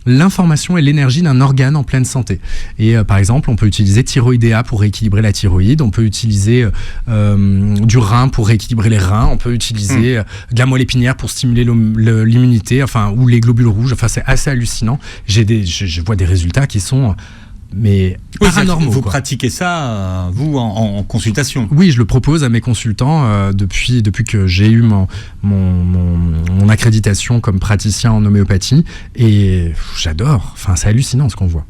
l'information et l'énergie d'un organe en pleine santé. Et par exemple, on peut utiliser Thyroïdea pour rééquilibrer la thyroïde, on peut utiliser du rein pour rééquilibrer les reins, on peut utiliser de la moelle épinière pour stimuler l'immunité, enfin, ou les globules rouges. Enfin, c'est assez hallucinant. Je vois des résultats qui sont paranormaux. Vous pratiquez ça, vous, en consultation? Oui, je le propose à mes consultants depuis que j'ai eu mon accréditation comme praticien en homéopathie, et j'adore. Enfin, c'est hallucinant ce qu'on voit.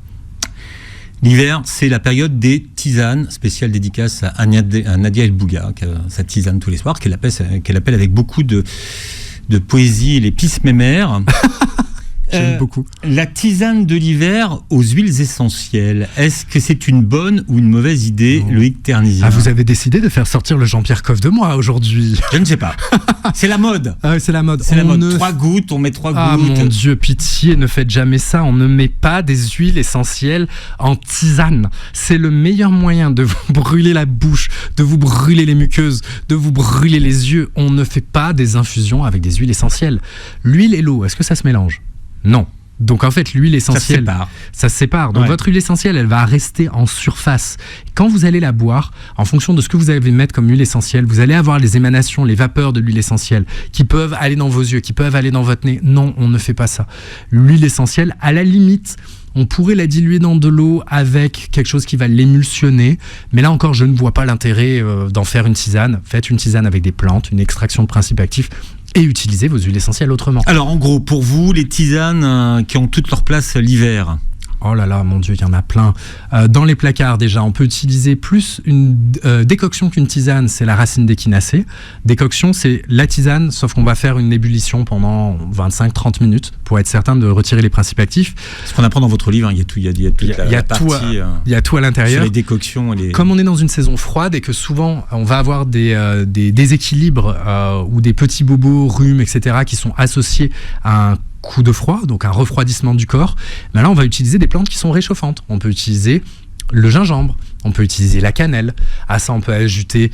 L'hiver, c'est la période des tisanes, spéciale dédicace à Nadia El Bouga, qui a sa tisane tous les soirs, qu'elle appelle avec beaucoup de poésie les pisses mémères. J'aime beaucoup. La tisane de l'hiver aux huiles essentielles, est-ce que c'est une bonne ou une mauvaise idée, Loïc Ternisien? Ah, vous avez décidé de faire sortir le Jean-Pierre Coff de moi aujourd'hui. Je ne sais pas. C'est la mode. Ah oui, c'est la mode. C'est la mode. 3 gouttes, on met 3 gouttes. Ah mon Dieu, pitié, ne faites jamais ça. On ne met pas des huiles essentielles en tisane. C'est le meilleur moyen de vous brûler la bouche, de vous brûler les muqueuses, de vous brûler les yeux. On ne fait pas des infusions avec des huiles essentielles. L'huile et l'eau, est-ce que ça se mélange? Non. Donc en fait, l'huile essentielle, ça se sépare. Donc votre huile essentielle, elle va rester en surface. Quand vous allez la boire, en fonction de ce que vous allez mettre comme huile essentielle, vous allez avoir les émanations, les vapeurs de l'huile essentielle qui peuvent aller dans vos yeux, qui peuvent aller dans votre nez. Non, on ne fait pas ça. L'huile essentielle, à la limite, on pourrait la diluer dans de l'eau avec quelque chose qui va l'émulsionner. Mais là encore, je ne vois pas l'intérêt d'en faire une tisane. Faites une tisane avec des plantes, une extraction de principes actifs, et utilisez vos huiles essentielles autrement. Alors en gros, pour vous, les tisanes qui ont toute leur place l'hiver? Oh là là, mon Dieu, il y en a plein. Dans les placards, déjà, on peut utiliser plus une décoction qu'une tisane, c'est la racine d'échinacée. Décoction, c'est la tisane, sauf qu'on va faire une ébullition pendant 25-30 minutes pour être certain de retirer les principes actifs. Ce qu'on apprend dans votre livre, il y a tout, il y a tout à l'intérieur. Sur les décoctions. Comme on est dans une saison froide et que souvent on va avoir des déséquilibres ou des petits bobos, rhumes, etc., qui sont associés à un coup de froid, donc un refroidissement du corps, mais là on va utiliser des plantes qui sont réchauffantes. On peut utiliser le gingembre, on peut utiliser la cannelle, à ça on peut ajouter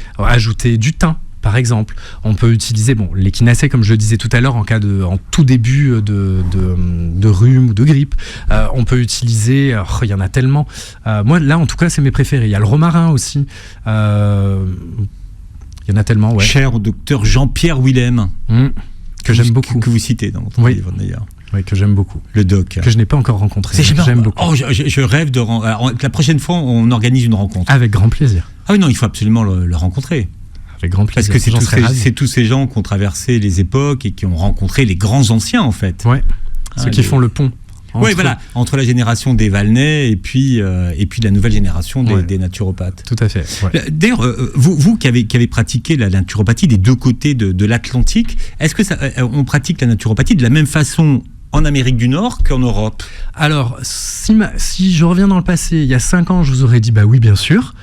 du thym par exemple. On peut utiliser l'échinacée comme je le disais tout à l'heure en tout début de rhume ou de grippe. On peut utiliser, il y en a tellement. Moi là en tout cas c'est mes préférés. Il y a le romarin aussi. Il y en a tellement, ouais. Cher au docteur Jean-Pierre Willem. Que j'aime beaucoup. Que vous citez dans votre livre d'ailleurs. Oui, que j'aime beaucoup. Le doc. Que je n'ai pas encore rencontré. J'aime beaucoup. Oh, je rêve de la prochaine fois, on organise une rencontre. Avec grand plaisir. Ah oui, non, il faut absolument le rencontrer. Avec grand plaisir. Parce que c'est tous ces gens qui ont traversé les époques et qui ont rencontré les grands anciens, en fait. Ouais. Ceux qui font le pont. Entre la génération des Valnais et puis la nouvelle génération des naturopathes. Tout à fait. Ouais. D'ailleurs, vous qui avez pratiqué la naturopathie des deux côtés de l'Atlantique, est-ce que on pratique la naturopathie de la même façon en Amérique du Nord qu'en Europe? Alors, si je reviens dans le passé, il y a 5 ans, je vous aurais dit oui, bien sûr.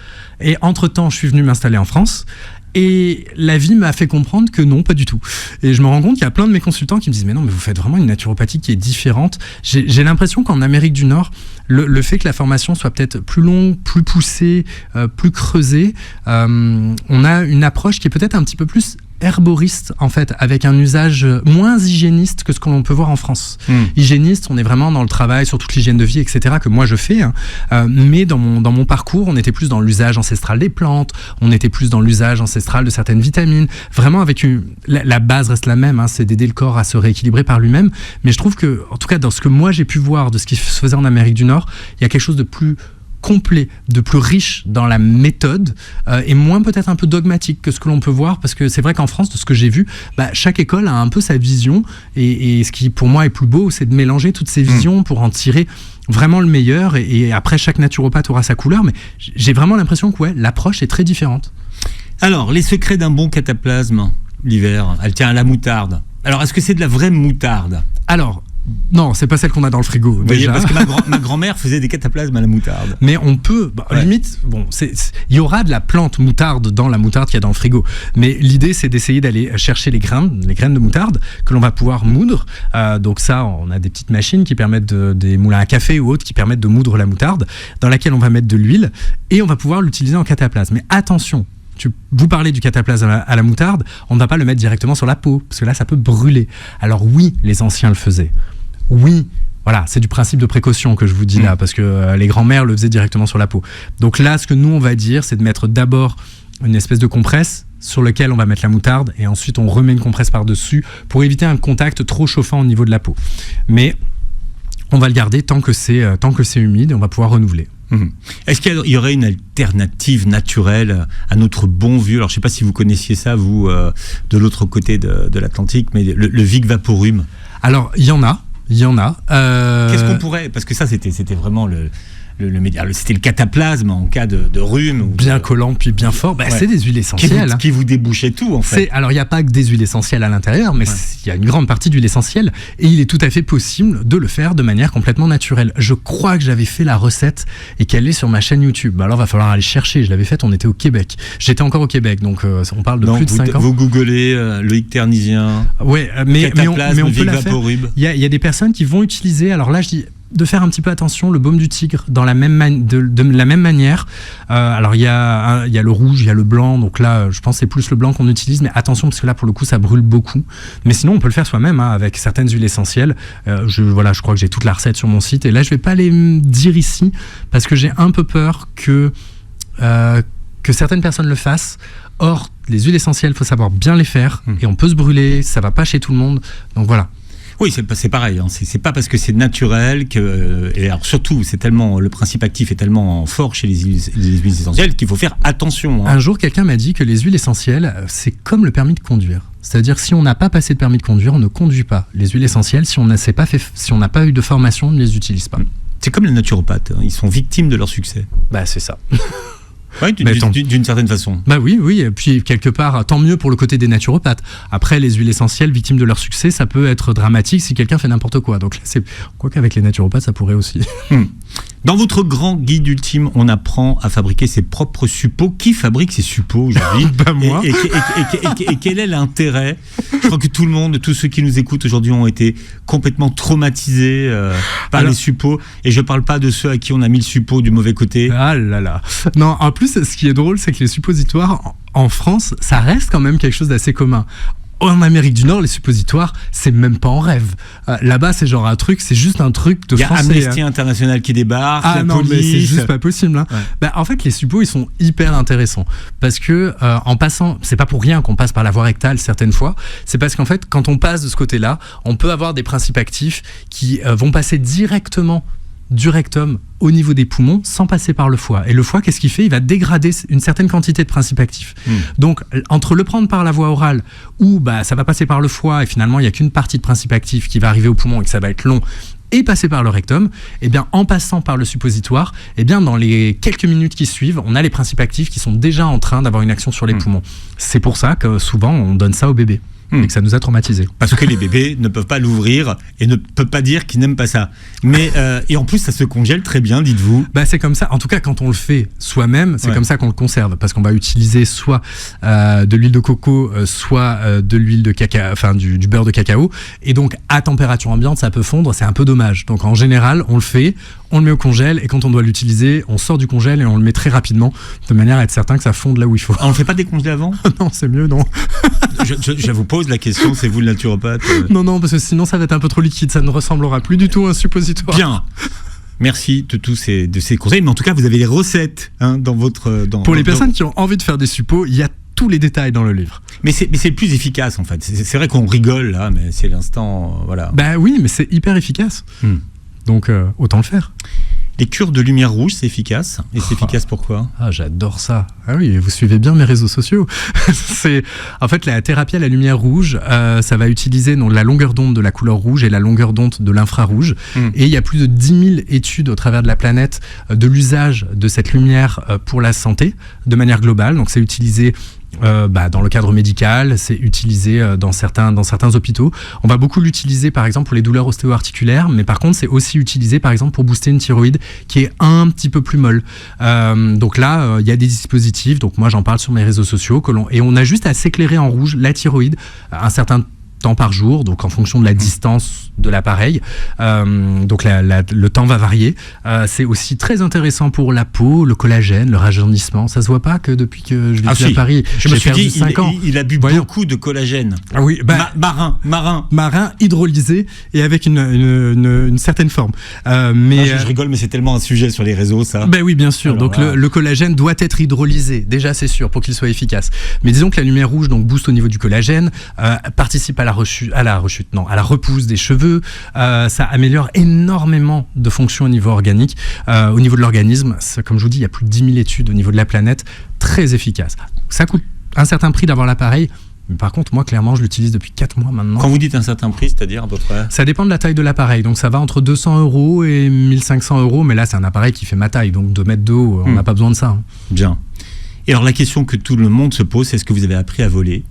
Et entre-temps, je suis venu m'installer en France. Et la vie m'a fait comprendre que non, pas du tout. Et je me rends compte qu'il y a plein de mes consultants qui me disent mais non, mais vous faites vraiment une naturopathie qui est différente. J'ai l'impression qu'en Amérique du Nord, le fait que la formation soit peut-être plus longue, plus poussée, plus creusée, on a une approche qui est peut-être un petit peu plus herboriste en fait, avec un usage moins hygiéniste que ce que l'on peut voir en France. Hygiéniste, on est vraiment dans le travail sur toute l'hygiène de vie, etc., que moi je fais, mais dans mon parcours, on était plus dans l'usage ancestral des plantes, on était plus dans l'usage ancestral de certaines vitamines, vraiment avec la base reste la même, c'est d'aider le corps à se rééquilibrer par lui-même, mais je trouve que, en tout cas dans ce que moi j'ai pu voir de ce qui se faisait en Amérique du Nord, il y a quelque chose de plus complet, de plus riche dans la méthode et moins peut-être un peu dogmatique que ce que l'on peut voir, parce que c'est vrai qu'en France, de ce que j'ai vu, chaque école a un peu sa vision et ce qui pour moi est plus beau, c'est de mélanger toutes ces visions pour en tirer vraiment le meilleur et après chaque naturopathe aura sa couleur, mais j'ai vraiment l'impression que l'approche est très différente. Alors, les secrets d'un bon cataplasme l'hiver, elle tient à la moutarde. Alors, est-ce que c'est de la vraie moutarde? Alors, non, c'est pas celle qu'on a dans le frigo. Vous voyez, parce que ma grand-mère faisait des cataplasmes à la moutarde. Mais on peut, limite, il y aura de la plante moutarde dans la moutarde qu'il y a dans le frigo. Mais l'idée, c'est d'essayer d'aller chercher les graines de moutarde que l'on va pouvoir moudre. Donc ça, on a des petites machines qui permettent des moulins à café ou autres qui permettent de moudre la moutarde, dans laquelle on va mettre de l'huile et on va pouvoir l'utiliser en cataplasme. Mais attention. Vous parlez du cataplasme à la moutarde, on ne va pas le mettre directement sur la peau, parce que là, ça peut brûler. Alors oui, les anciens le faisaient. Oui, voilà, c'est du principe de précaution que je vous dis là, parce que les grands-mères le faisaient directement sur la peau. Donc là, ce que nous, on va dire, c'est de mettre d'abord une espèce de compresse sur lequel on va mettre la moutarde, et ensuite on remet une compresse par-dessus pour éviter un contact trop chauffant au niveau de la peau. Mais on va le garder tant que c'est humide, et on va pouvoir renouveler. Est-ce qu'il y aurait une alternative naturelle à notre bon vieux, alors je ne sais pas si vous connaissiez ça, vous, de l'autre côté de l'Atlantique, mais le Vic Vaporub? Alors, il y en a. Qu'est-ce qu'on pourrait, parce que ça, c'était vraiment c'était le cataplasme en cas de rhume. Bien collant, puis bien fort. C'est des huiles essentielles. Qui vous débouchait tout, en fait. Alors, il n'y a pas que des huiles essentielles à l'intérieur, mais il y a une grande partie d'huile essentielle. Et il est tout à fait possible de le faire de manière complètement naturelle. Je crois que j'avais fait la recette et qu'elle est sur ma chaîne YouTube. Alors, il va falloir aller chercher. Je l'avais faite, on était au Québec. J'étais encore au Québec, donc on parle de plus de 5 ans. Vous googlez Loïc Ternisien. Oui, mais on peut la faire. Il y a des personnes qui vont utiliser. Alors là, je dis de faire un petit peu attention, le baume du tigre dans la même de la même manière. Alors il y a le rouge, il y a le blanc, donc là je pense que c'est plus le blanc qu'on utilise, mais attention parce que là pour le coup ça brûle beaucoup. Mais sinon on peut le faire soi-même avec certaines huiles essentielles. Je crois que j'ai toute la recette sur mon site et là je vais pas les dire ici parce que j'ai un peu peur que certaines personnes le fassent. Or les huiles essentielles, faut savoir bien les faire et on peut se brûler, ça va pas chez tout le monde. Donc voilà. Oui, c'est pareil. C'est pas parce que c'est naturel que, et alors surtout, le principe actif est tellement fort chez les huiles essentielles qu'il faut faire attention. Un jour, quelqu'un m'a dit que les huiles essentielles, c'est comme le permis de conduire. C'est-à-dire que si on n'a pas passé de permis de conduire, on ne conduit pas. Les huiles essentielles, si on n'a pas eu de formation, on ne les utilise pas. C'est comme les naturopathes, ils sont victimes de leur succès. Bah c'est ça. Oui, d'une certaine façon. Bah oui, et puis quelque part, tant mieux pour le côté des naturopathes. Après, les huiles essentielles, victimes de leur succès, ça peut être dramatique si quelqu'un fait n'importe quoi. Donc là, quoi qu'avec les naturopathes, ça pourrait aussi. Dans votre grand guide ultime, on apprend à fabriquer ses propres suppôts. Qui fabrique ces suppôts aujourd'hui? Bah moi. Et quel est l'intérêt? Je crois que tout le monde, tous ceux qui nous écoutent aujourd'hui ont été complètement traumatisés par les suppôts. Et je ne parle pas de ceux à qui on a mis le suppôt du mauvais côté. Ah là là. Non, en plus, ce qui est drôle, c'est que les suppositoires, en France, ça reste quand même quelque chose d'assez commun. En Amérique du Nord, les suppositoires, c'est même pas en rêve. Là-bas, c'est genre un truc, c'est juste un truc de français. Il y a Amnesty International qui débarque, la police. Mais c'est juste pas possible. Hein. Ouais. En fait, les suppos, ils sont hyper intéressants. Parce que, en passant, c'est pas pour rien qu'on passe par la voie rectale certaines fois, c'est parce qu'en fait, quand on passe de ce côté-là, on peut avoir des principes actifs qui vont passer directement du rectum au niveau des poumons sans passer par le foie. Et le foie, qu'est-ce qu'il fait? Il va dégrader une certaine quantité de principes actifs. Donc, entre le prendre par la voie orale, où ça va passer par le foie et finalement, il n'y a qu'une partie de principes actifs qui va arriver au poumon et que ça va être long, et passer par le rectum, et bien en passant par le suppositoire, et bien dans les quelques minutes qui suivent, on a les principes actifs qui sont déjà en train d'avoir une action sur les poumons. C'est pour ça que souvent, on donne ça aux bébés. Et que ça nous a traumatisés. Parce que les bébés ne peuvent pas l'ouvrir et ne peuvent pas dire qu'ils n'aiment pas ça. Mais, et en plus, ça se congèle très bien, dites-vous. C'est comme ça. En tout cas, quand on le fait soi-même, c'est comme ça qu'on le conserve. Parce qu'on va utiliser soit de l'huile de coco, soit de l'huile de cacao, enfin du beurre de cacao. Et donc, à température ambiante, ça peut fondre. C'est un peu dommage. Donc, en général, on le fait, on le met au congèle. Et quand on doit l'utiliser, on sort du congèle et on le met très rapidement, de manière à être certain que ça fonde là où il faut. On ne fait pas décongeler avant? Non, c'est mieux, non. Je vous pose la question, c'est vous le naturopathe? Non, parce que sinon ça va être un peu trop liquide, ça ne ressemblera plus du tout à un suppositoire. Bien. Merci de tous ces conseils, mais en tout cas vous avez les recettes dans votre... Pour les personnes qui ont envie de faire des suppos, il y a tous les détails dans le livre. Mais c'est le plus efficace en fait. C'est vrai qu'on rigole là, mais c'est l'instant... voilà. Oui, mais c'est hyper efficace. Donc autant le faire. Les cures de lumière rouge, c'est efficace. Et c'est efficace pourquoi? J'adore ça. Ah oui, vous suivez bien mes réseaux sociaux. C'est en fait la thérapie à la lumière rouge. Ça va utiliser la longueur d'onde de la couleur rouge et la longueur d'onde de l'infrarouge. Et il y a plus de 10 000 études au travers de la planète de l'usage de cette lumière pour la santé de manière globale. Donc c'est utilisé dans le cadre médical, c'est utilisé dans certains hôpitaux. On va beaucoup l'utiliser par exemple pour les douleurs ostéo-articulaires, mais par contre c'est aussi utilisé par exemple pour booster une thyroïde qui est un petit peu plus molle. Donc là, il y a des dispositifs, donc moi j'en parle sur mes réseaux sociaux, et on a juste à s'éclairer en rouge la thyroïde un certain temps par jour, donc en fonction de la distance de l'appareil. Donc le temps va varier. C'est aussi très intéressant pour la peau, le collagène, le rajeunissement. Ça se voit pas que depuis que je vis à Paris, je me suis dit, 5 ans. Il a bu beaucoup de collagène. Ah oui, marin hydrolysé et avec une certaine forme. Je rigole, mais c'est tellement un sujet sur les réseaux, ça. Oui, bien sûr. Alors, donc le collagène doit être hydrolysé. Déjà, c'est sûr, pour qu'il soit efficace. Mais disons que la lumière rouge donc booste au niveau du collagène, participe à la repousse des cheveux. Ça améliore énormément de fonctions au niveau organique, au niveau de l'organisme. Comme je vous dis, il y a plus de 10 000 études au niveau de la planète, très efficace. Ça coûte un certain prix d'avoir l'appareil. Mais par contre, moi, clairement, je l'utilise depuis 4 mois maintenant. Quand vous dites un certain prix, c'est-à-dire à peu près? Ça dépend de la taille de l'appareil. Donc, ça va entre 200 € et 1500 €. Mais là, c'est un appareil qui fait ma taille. Donc, 2 mètres de haut, on n'a pas besoin de ça. Bien. Et alors, la question que tout le monde se pose, c'est est-ce que vous avez appris à voler?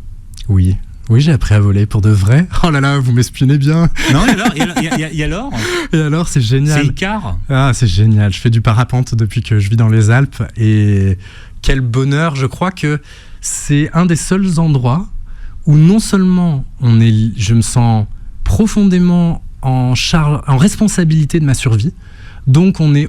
Oui. Oui, j'ai appris à voler pour de vrai. Oh là là, vous m'espionnez bien. Non, et alors Et alors, c'est génial. C'est Icar. Ah, c'est génial. Je fais du parapente depuis que je vis dans les Alpes. Et quel bonheur. Je crois que c'est un des seuls endroits où non seulement je me sens profondément en responsabilité de ma survie. Donc je suis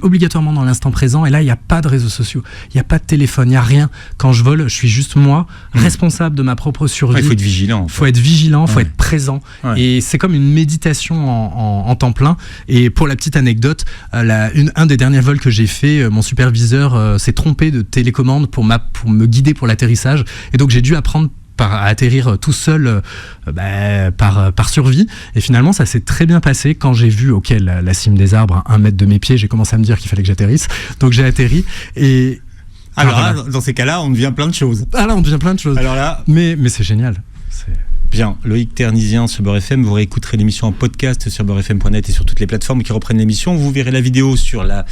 obligatoirement dans l'instant présent, et là il n'y a pas de réseaux sociaux, il n'y a pas de téléphone, il n'y a rien. Quand je vole, je suis juste moi, responsable de ma propre survie. Il faut être vigilant. Il faut être présent. Ouais. Et c'est comme une méditation en temps plein. Et pour la petite anecdote, un des derniers vols que j'ai fait, mon superviseur s'est trompé de télécommande pour me guider pour l'atterrissage. Et donc j'ai dû apprendre à atterrir tout seul par survie, et finalement ça s'est très bien passé. Quand j'ai vu la cime des arbres à 1 mètre de mes pieds, j'ai commencé à me dire qu'il fallait que j'atterrisse, donc j'ai atterri. Et alors là, dans ces cas-là, on devient plein de choses. Alors là, mais c'est génial. Bien, Loïc Ternisien sur Beurre FM, vous réécouterez l'émission en podcast sur beurrefm.net et sur toutes les plateformes qui reprennent l'émission. Vous verrez la vidéo sur la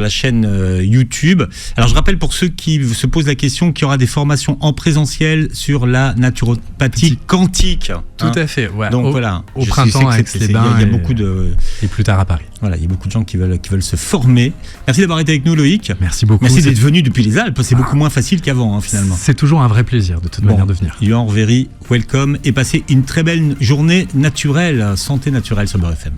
chaîne YouTube. Alors je rappelle pour ceux qui se posent la question qu'il y aura des formations en présentiel sur la naturopathie quantique. Tout à fait, ouais. Donc voilà. Au printemps avec les bains. Il y a beaucoup de... Et plus tard à Paris. Voilà, il y a beaucoup de gens qui veulent se former. Merci d'avoir été avec nous, Loïc. Merci beaucoup. Merci d'être venu depuis les Alpes. C'est beaucoup moins facile qu'avant, finalement. C'est toujours un vrai plaisir, de toute manière, de venir. You are very welcome et passez une très belle journée naturelle, santé naturelle sur Beurre FM.